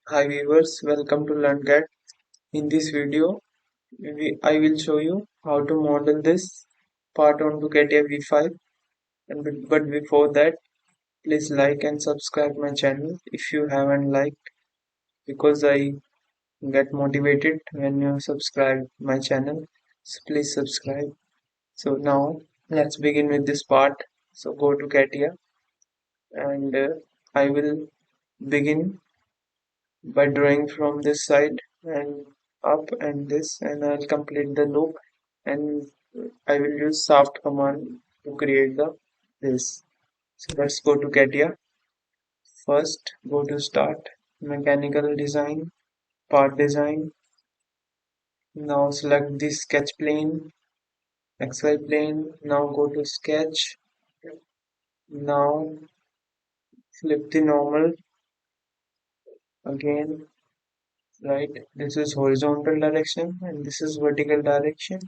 Hi viewers, welcome to Tunned. In this video, I will show you how to model this part onto Catia V5. But before that, please like and subscribe my channel if you haven't liked, because I get motivated when you subscribe my channel. So please subscribe. So now let's begin with this part. So go to Catia and I will begin by drawing from this side and up and this, and I'll complete the loop, and I will use soft command to create the this. So let's go to Catia. First go to start, mechanical design, part design. Now select the sketch plane, XY plane. Now go to sketch. Now flip the normal again, right? This is horizontal direction and this is vertical direction.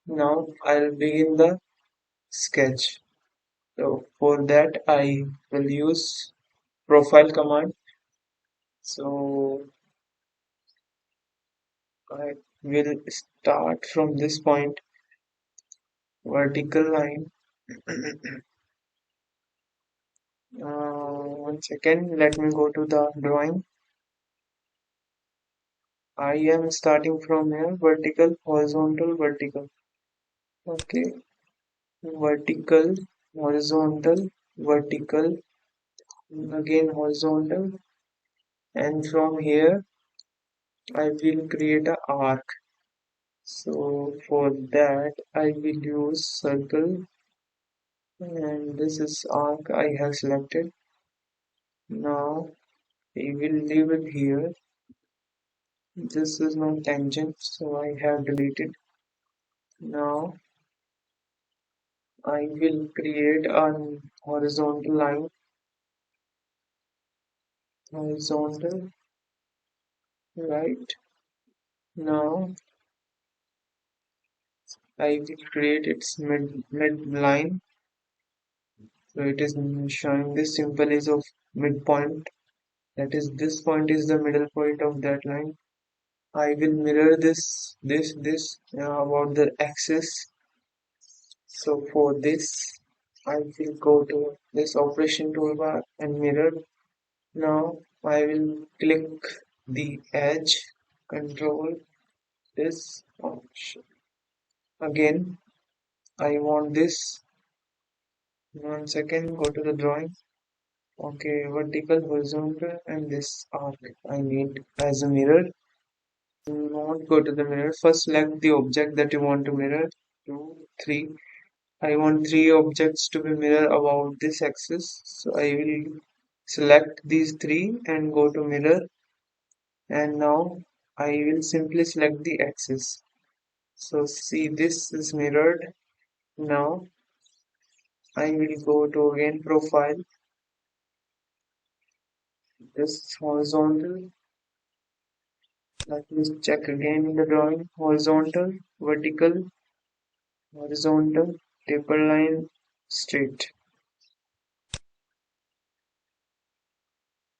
Now I'll begin the sketch. So for that I will use profile command. So I will start from this point, vertical line. 1 second, let me go to the drawing. I am starting from here, vertical, horizontal, vertical. Okay, vertical, horizontal, vertical, again horizontal, and from here I will create a arc. So for that I will use circle, and this is arc I have selected. Now I will leave it here. This is my tangent, so I have deleted. Now I will create a horizontal line, horizontal, right? Now I will create its mid line. So it is showing this symbol is of midpoint. That is, this point is the middle point of that line. I will mirror this about the axis. So for this, I will go to this operation toolbar and mirror. Now I will click the edge, control this option. Again, I want this. 1 second, go to the drawing. Okay, vertical, horizontal, and this arc I need as a mirror. Not go to the mirror. First select the object that you want to mirror. 2, 3. I want 3 objects to be mirror about this axis. So I will select these 3 and go to mirror. And now I will simply select the axis. So see, this is mirrored. Now I will go to again profile. This horizontal. Let me check again in the drawing. Horizontal, vertical, horizontal, taper line, straight.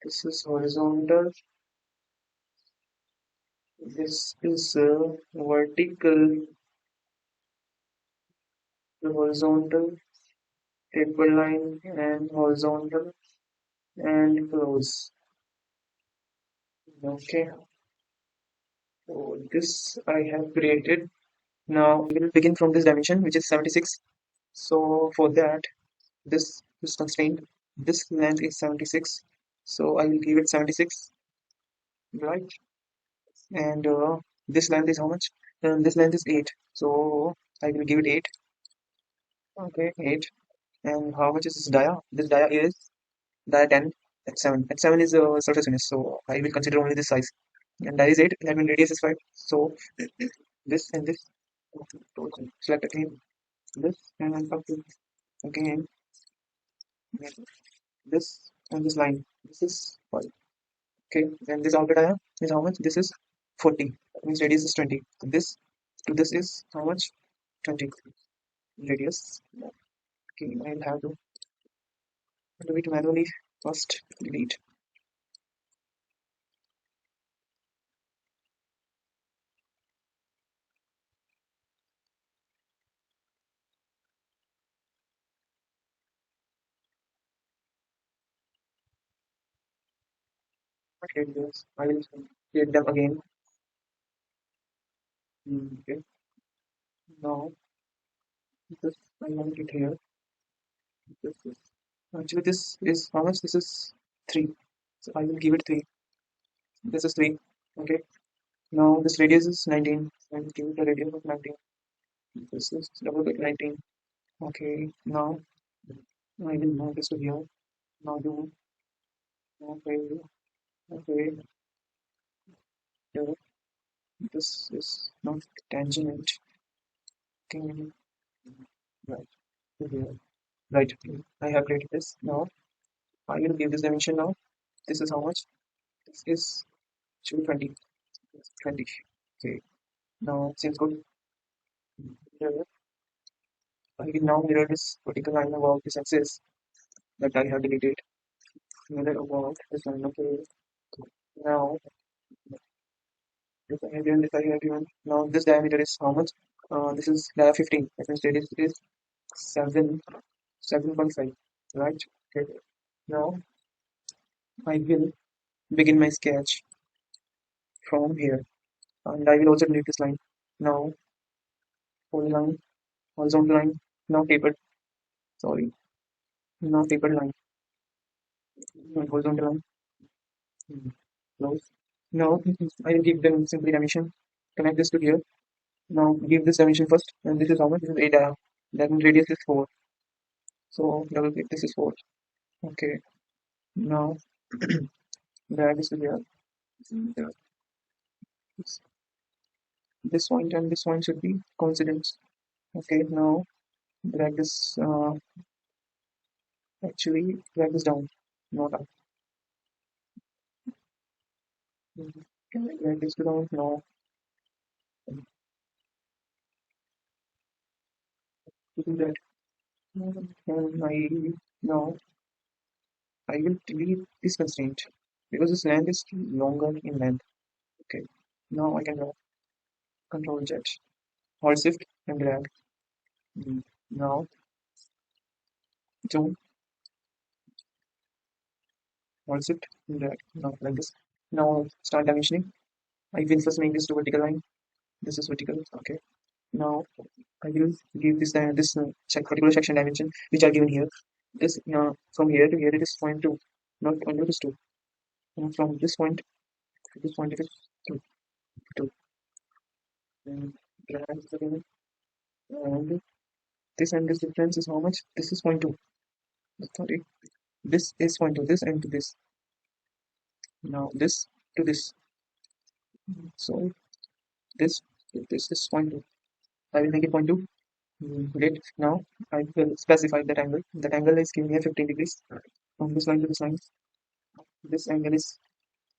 This is horizontal. This is vertical, horizontal, taper line, and horizontal, and close. Okay, so this I have created. Now we will begin from this dimension, which is 76. So for that, this is constraint. This length is 76. So I will give it 76, right? And this length is how much? This length is 8. So I will give it 8. Okay, 8. And how much is this dia? This dia is dia 10 at 7. At 7 is surface finish. So I will consider only this size. And dia is 8. That means radius is 5. So this and this. Select again. This and up to again. This and this line. This is 5. Okay. And this outer dia is how much? This is 40. That means radius is 20. This to this is how much? 20 radius. Okay, I'll have to do it manually. First delete. create this. I will create them again. Okay. Now this I want it here. This is actually this is how much? This is 3. So I will give it 3. This is 3. Okay. Now this radius is 19. I will give it a radius of 19. This is double bit 19. Okay. Now I will move this to here. Now do okay. Okay. Here. This is not tangent. Okay. Right. To here. Right. I have created this. Now I will give this dimension now. This is how much? This is 220. 20. Okay. Now seems good. Here, I will now mirror this vertical line about this axis that I have deleted. Mirror about this line. Okay. Now if I have given this, I have given. Now this diameter is how much? This is 15. That means radius is 7.5. Right. Okay. Now I will begin my sketch from here, and I will also delete this line. Now polyline, horizontal line. Now tapered. Sorry. Now tapered line. Horizontal line. Close. Now I will give them simply dimension. Connect this to here. Now give this dimension first, and this is how much? This is 8 diameter. That means radius is 4. So double click. This is 4. Okay. Now drag this to here. This this point and this point should be coincidence. Okay. Now drag this. Actually drag this down, not up. Okay, drag this down. Now to do that, and now I will delete this constraint because this length is longer in length. Okay. Now I can draw Control Z, Hold Shift and drag. Now zoom, Hold Shift and drag. Now like this. Now start dimensioning. I will first make this to vertical line. This is vertical. Okay. Now I will give this particular section dimension which are given here. This from here to here it is 0.2, not 0.2, it is 2. And from this point to this point it is 2. 2. And drag this again. And this and this difference is how much? This is 0.2. Sorry. This is 0.2. This and to this. Now this to this. So this this is 0.2. I will make it 0.2. Great. Now I will specify that angle. That angle is given here 15 degrees. From this line to this line. This angle is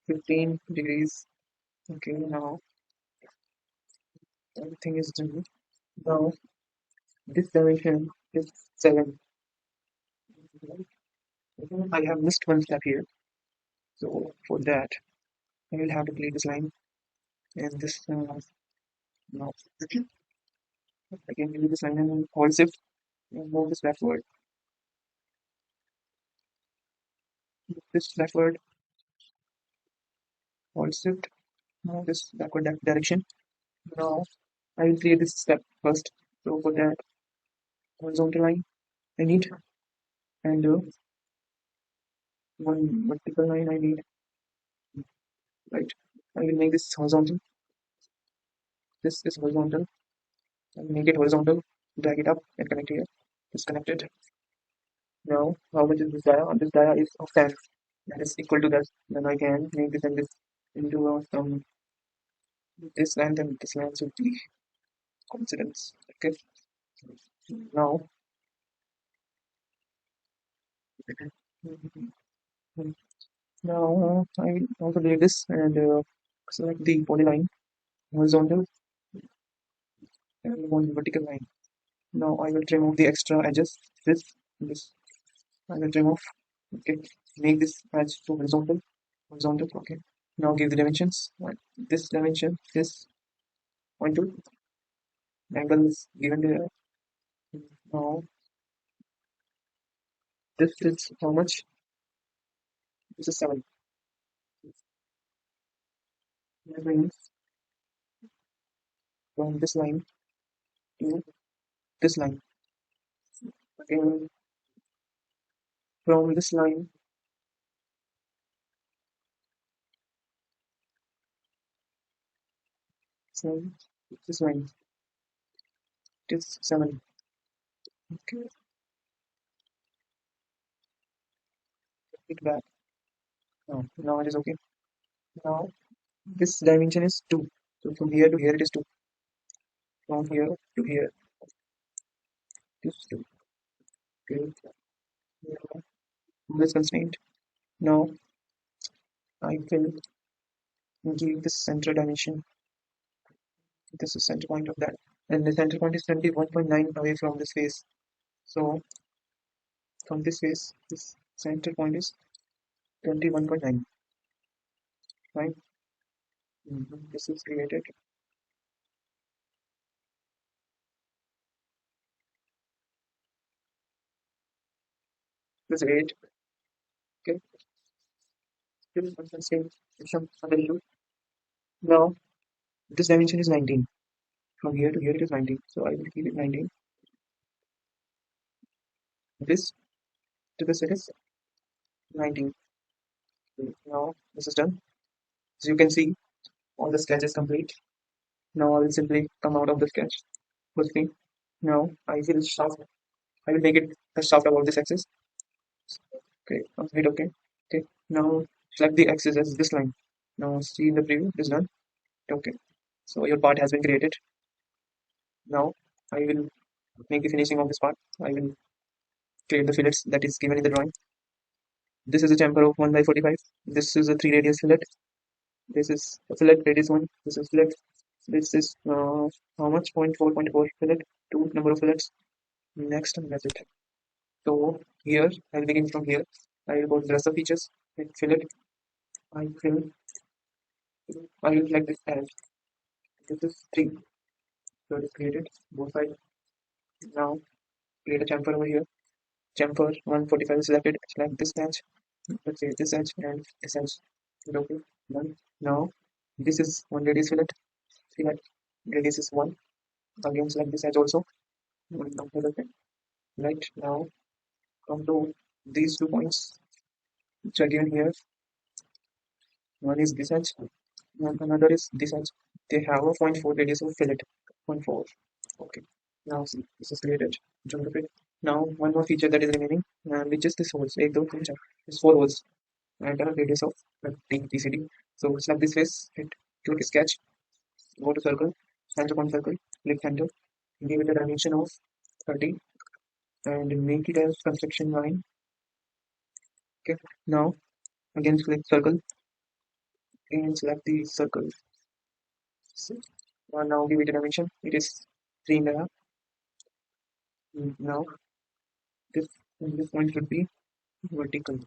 15 degrees. Okay, now everything is done. Now this dimension is 7. I have missed one step here. So for that, I will have to delete this line and this now I can delete this line and hold shift and move this backward. This backward, hold shift, move this backward direction. Now I will create this step first. So for that horizontal line I need and one vertical line I need. Right. I will make this horizontal. This is horizontal. I will make it horizontal. Drag it up and connect here. It's connected. Now, how much is this dia? This dia is of 10. That is equal to that. Then I can make this and this into this length and this length should be coincidence. Okay. Now, now I will also delete this and select the polyline horizontal and one vertical line. Now I will remove the extra edges. This I will remove. Okay. Make this edge to horizontal. Horizontal. Okay. Now give the dimensions. This dimension is 0.2. Angle is given there. Now this is how much? This is 7. That means from this line to this line. Again, from this line, so this line, this 7. Okay, it back. Now it is okay. Now this dimension is 2. So from here to here it is 2. From here to here it is 2. Okay. Now, this constraint. Now I will give this center dimension. This is center point of that. And the center point is 21.9 away from this face. So from this face, this center point is 21.9. Right? This is created. This is 8. Okay. Still same. Some value. Now this dimension is 19. From here to here it is 19. So I will keep it 19. This to this it is 19. Now this is done. As you can see, all the sketch is complete. Now I will simply come out of the sketch. Firstly, now I will make it a shaft about this axis. Okay, complete. Okay. Okay. Now select the axis as this line. Now see in the preview, it is done. Okay. So your part has been created. Now I will make the finishing of this part. I will create the fillets that is given in the drawing. This is a chamfer of 1 by 45. This is a 3 radius fillet. This is a fillet radius 1. This is fillet. This is how much? 0.4 fillet. 2 number of fillets. Next, and that's it. So here I'll begin from here. I will go to the rest of features. Hit fillet. I will I will like this as this is 3. So it is created both sides. Now create a chamfer over here. Chamfer 145 is selected. Select this edge. Let's say this edge and this edge. Okay. Done. Now this is one radius fillet. Fillet radius is 1. Again select this edge also. Okay. Right now come to these 2 points which are given here. One is this edge and another is this edge. They have a 0.4 radius of fillet. 0.4. Okay. Now see, this is created. Jump to it. Now one more feature that is remaining, which is this holes. Ek, do, teen, char. This 4 holes and a radius of 30 TCD. So select this face, hit click sketch, go to circle, center point circle, click center, give it a dimension of 30 and make it as construction line. Okay. Now again click circle and select the circle. So, now give it a dimension. It is 3.5. Now this point should be vertical.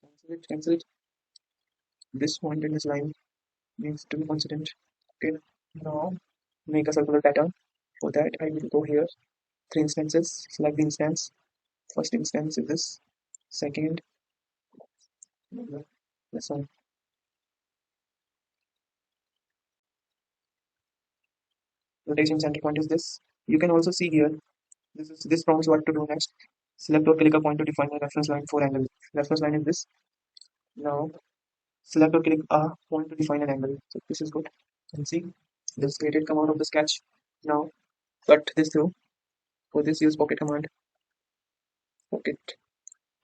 Cancel it, cancel it. This point in this line needs to be constant. Okay. Now make a circular pattern. For that I will go here. 3 instances. Select the instance. First instance is this. Second, this one. Rotation center point is this. You can also see here. This prompts what to do next. Select or click a point to define a reference line for angle. Reference line is this. Now select or click a point to define an angle. So this is good. And see, this created come out of the sketch. Now cut this through. For this use pocket command. Pocket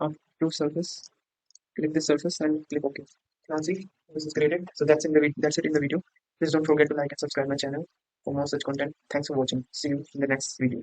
up to surface. Click this surface and click OK. Now see, this is created. So that's it in the video. Please don't forget to like and subscribe my channel for more such content. Thanks for watching. See you in the next video.